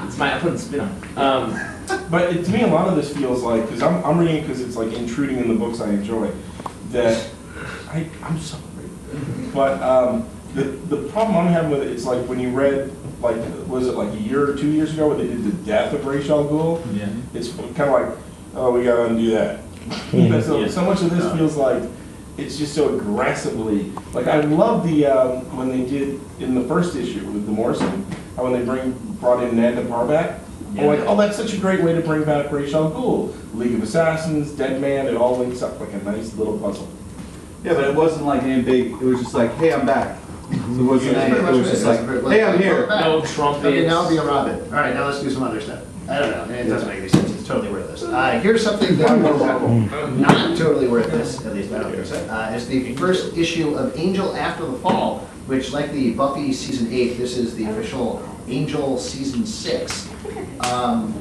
It's my, I put a spin on it. But to me, a lot of this feels like, because I'm reading it because it's like intruding in the books I enjoy, that I'm sorry. But the problem I'm having with it is like when you read, like, was it like a year or 2 years ago where they did the death of Ra's al Ghul? Yeah. It's kind of like, oh, we gotta undo that. So much of this feels like it's just so aggressively, like I love the, when they did in the first issue with the Morrison, how when they brought in Nanda Parbat, I'm like, oh, that's such a great way to bring back Ra's al Ghul. League of Assassins, Dead Man, it all links up like a nice little puzzle. Yeah, but it wasn't like any big, it was just like, hey, I'm back. It wasn't any, it was just like, hey, I'm here. No trumpets. Okay, now I'll be a Robin. All right, now let's do some other stuff. I don't know, it doesn't make any sense, it's totally worthless. Here's something that was not totally worthless, at least I don't think so. It's the first issue of Angel After the Fall, which, like the Buffy Season 8, this is the official Angel Season 6. I'm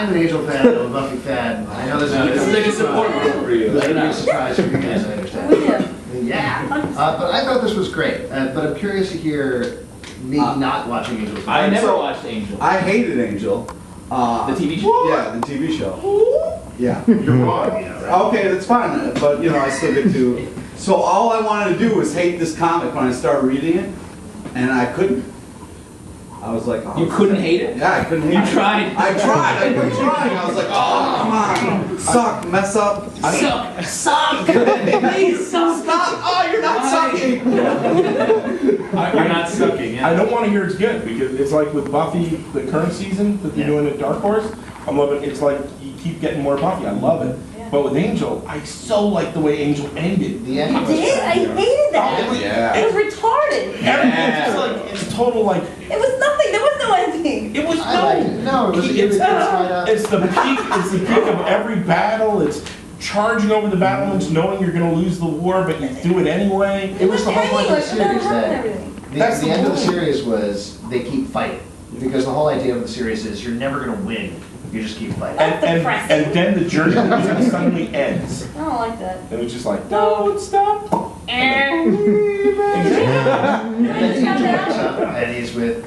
an Angel fan, I'm a Buffy fan. I know this is a big support group for you. It's a big surprise for you guys, I understand. Yeah, but I thought this was great. But I'm curious to hear me not watching Angel. I never watched Angel. I hated Angel. The TV show? Yeah, the TV show. Yeah. You're wrong, you know, right? Okay, that's fine, but you know, I still get to. So all I wanted to do was hate this comic when I started reading it, and I couldn't. I was like, oh, You couldn't hate it? yeah, I couldn't hate it. You tried? I tried. I kept trying. I was like, oh, come on, suck, mess up. Suck! Please suck! Stop! Oh, you're not sucking. You're not sucking, yeah. I don't want to hear it's good because it's like with Buffy, the current season that they're doing at Dark Horse. I'm loving. It's like you keep getting more Buffy. I love it. Yeah. But with Angel, I so like the way Angel ended. The end I was did? I hated that. Yeah. It was retarded. Everything's just like it's total like It was nothing. There was no ending. it was I liked it. No, it was it's, right it's the peak. It's the peak of every battle. It's charging over the battlements, knowing you're going to lose the war, but you do it anyway. It was the whole point of the Like, series that everything. the end of the series was they keep fighting. Because the whole idea of the series is you're never going to win. You just keep fighting. And then the journey suddenly ends. I don't like that. And it was just like, don't stop. And then he wakes up and he's with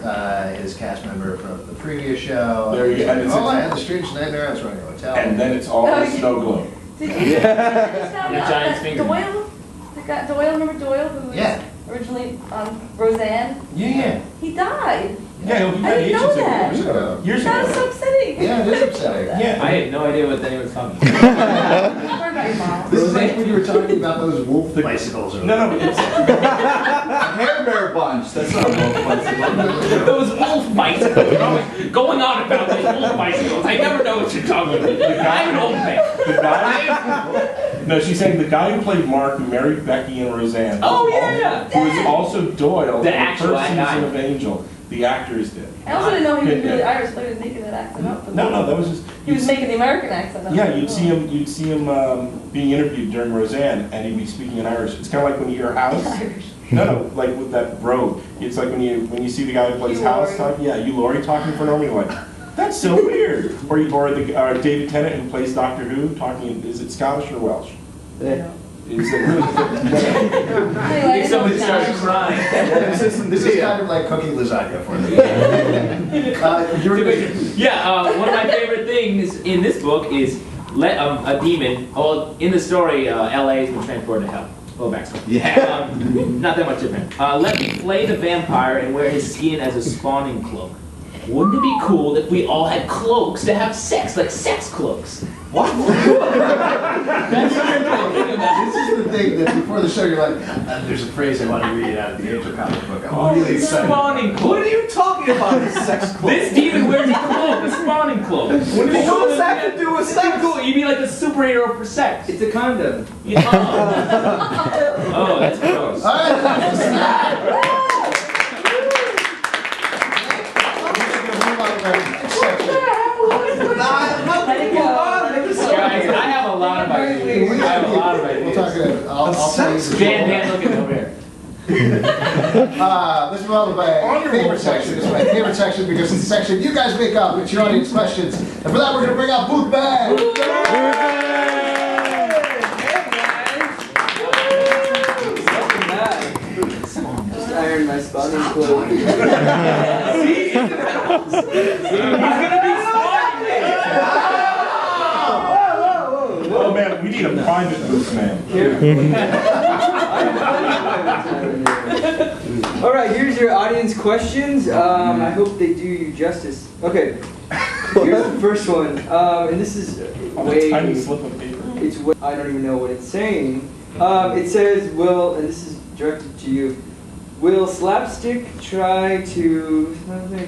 his cast member from the previous show. There you go. And it's I had the strange nightmare. I was running a hotel. And then it's all snow globe. Did you just found The out giant's that finger. Doyle? The guy, Doyle, remember Doyle, who was originally on Roseanne? Yeah. He died. Yeah, he I didn't know that. Years ago. Years That was so ago. upsetting. Yeah, it is upsetting. Yeah. I had no idea what anyone's talking about. Sorry about your mom. This is like when you were talking about those wolf bicycles. No, it's Hair Bear Bunch. That's not a wolf bicycle. Those wolf bicycles. You're always going on about those wolf bicycles. I never know what you're talking about. I'm an old man. the guy. No, she's saying the guy who played Mark, who married Becky and Roseanne. Oh, yeah. Who was also Doyle The in the actual first season guy. of Angel. The actor is dead. I also didn't know he was really Yeah. Irish, but he was making that accent up. No, that was just. He was making the American accent up. Yeah, you'd see him being interviewed during Roseanne, and he'd be speaking in Irish. It's kind of like when you hear House. Irish. No, like with that brogue. It's like when you see the guy who plays Hugh House Laurie. talking. Yeah, Hugh Laurie talking for Norman. You're like, that's so weird. Or the David Tennant who plays Doctor Who talking. Is it Scottish or Welsh? Yeah. Is it really? Anyway, I Somebody know started now. crying. This is kind of like cooking lasagna for them. You were One of my favorite things in this book is a demon. Well, in the story, LA has been transported to hell. Little backstory. Yeah. Not that much different. Let me flay the vampire and wear his skin as a spawning cloak. Wouldn't it be cool if we all had cloaks to have sex, like sex cloaks? What? That's what you're talking about. This is the thing that before the show you're like, there's a phrase I want to read out of the Angel comic book. I'm really excited. Spawning cloak. What are you talking about? This sex club. This demon wears a cloak, a spawning cloak. Wouldn't it be cool? What does that have to do with It'd be sex? cool. You'd be like the superhero for sex. It's a condom. Yeah. Oh, that's gross. All right, that's the Guys, I have a lot of ideas. I have a lot of We'll ideas. talk about it. I'll tell you. Van, look at over here. This is followed by my favorite section. This is my favorite section because it's the section you guys make up. It's your audience questions. And for that, we're going to bring out Booth Bag. Just ironed my spawning clothes. See, man. All right, here's your audience questions. I hope they do you justice. Okay, here's the first one, and this is On a way. tiny slip of paper. It's way, I don't even know what it's saying. It says, "Will," and this is directed to you. Will Slapstick try to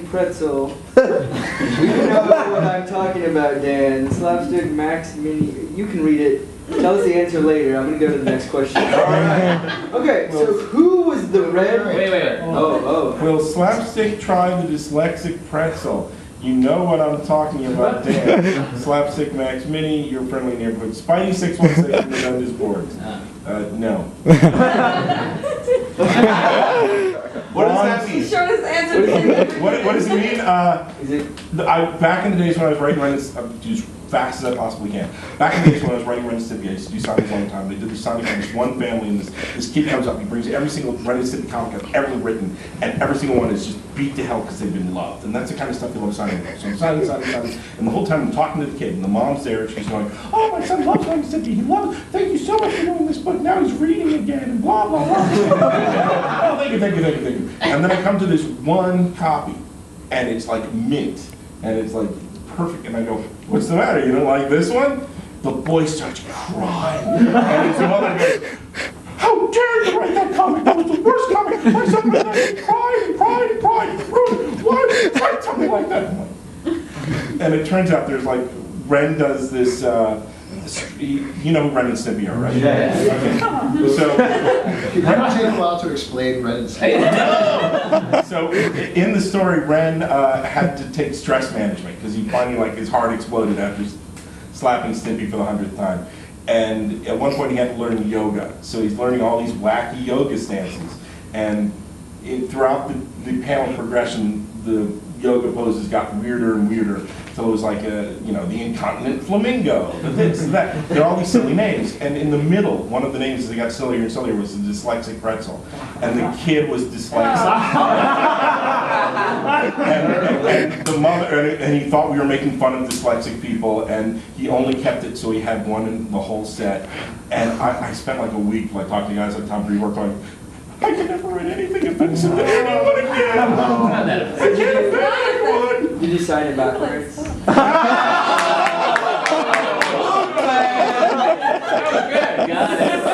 pretzel? You know what I'm talking about, Dan. Slapstick Max Mini. You can read it. Tell us the answer later. I'm gonna go to the next question. All right. Okay. So who was the red? Wait. Oh. Will Slapstick try the dyslexic pretzel? You know what I'm talking about, Dan. Slapstick Max Mini, your friendly neighborhood Spidey 616 from the Dungeons boards. No. What does that mean? Shortest answer. What does he mean? Is it? Back in the days when I was writing Ren and Stimpy, as fast as I possibly can. Back in the days when I was writing Ren and Stimpy, I used to do signings all the time. They did the signing for this one family, and this kid comes up, he brings every single Ren and Stimpy comic I've ever written, and every single one is just beat to hell because they've been loved. And that's the kind of stuff you love signing for. So I'm signing, and the whole time I'm talking to the kid, and the mom's there, and she's going, "Oh, my son loves Ren and Stimpy. He loves it. Thank you so much for doing this book. Now he's reading again, and blah, blah, blah." Oh, thank you. And then I come to this one copy, and it's like mint, and it's like perfect, and I go, "What's the matter? You don't like this one?" The boy starts crying, and his mother goes, "How dare you write that comic? That was the worst comic. My son read that and cried. Why write something like that?" And it turns out there's like, Ren does this, you know who Ren and Stimpy are, right? Yeah. Okay. So, It might take a while to explain Ren and Stimpy. So in the story, Ren had to take stress management because he finally, like, his heart exploded after slapping Stimpy for the 100th time. And at one point he had to learn yoga. So he's learning all these wacky yoga stances. And throughout the panel progression, the yoga poses got weirder and weirder. So it was like, the incontinent flamingo, this and that. There are all these silly names. And in the middle, one of the names that got sillier and sillier was the dyslexic pretzel. And the kid was dyslexic. and the mother, and he thought we were making fun of dyslexic people, and he only kept it so he had one in the whole set. And I spent like a week, like, talking to guys like Tom Bree, going, "I can never write anything offensive to anyone again. I can't offend anyone." Did you sign it backwards? Got it.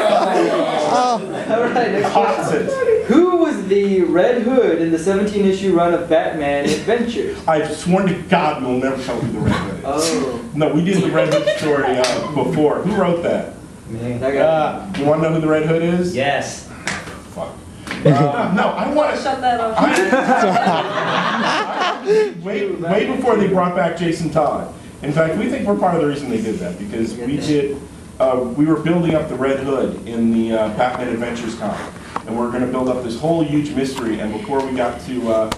All right, next question. Opposite. Who was the Red Hood in the 17-issue run of Batman Adventures? I've sworn to God we'll never tell who the Red Hood is. Oh. No, we did the Red Hood story before. Who wrote that? You want to know who the Red Hood is? Yes. Fuck. No, I want to. Shut that off. Way before they brought back Jason Todd. In fact, we think we're part of the reason they did that, because we were building up the Red Hood in the Batman Adventures comic, and we're going to build up this whole huge mystery. And before we got to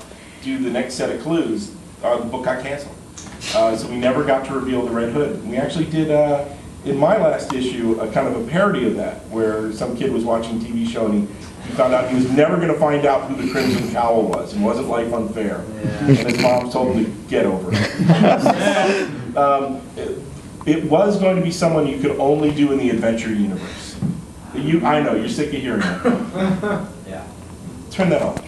do the next set of clues, the book got canceled, so we never got to reveal the Red Hood. And we actually did. In my last issue, a kind of a parody of that, where some kid was watching a TV show and he found out he was never going to find out who the Crimson Cowl was, and wasn't life unfair? Yeah. And his mom told him to get over it. It was going to be someone you could only do in the Adventure universe. I know, you're sick of hearing that. Yeah. Turn that off.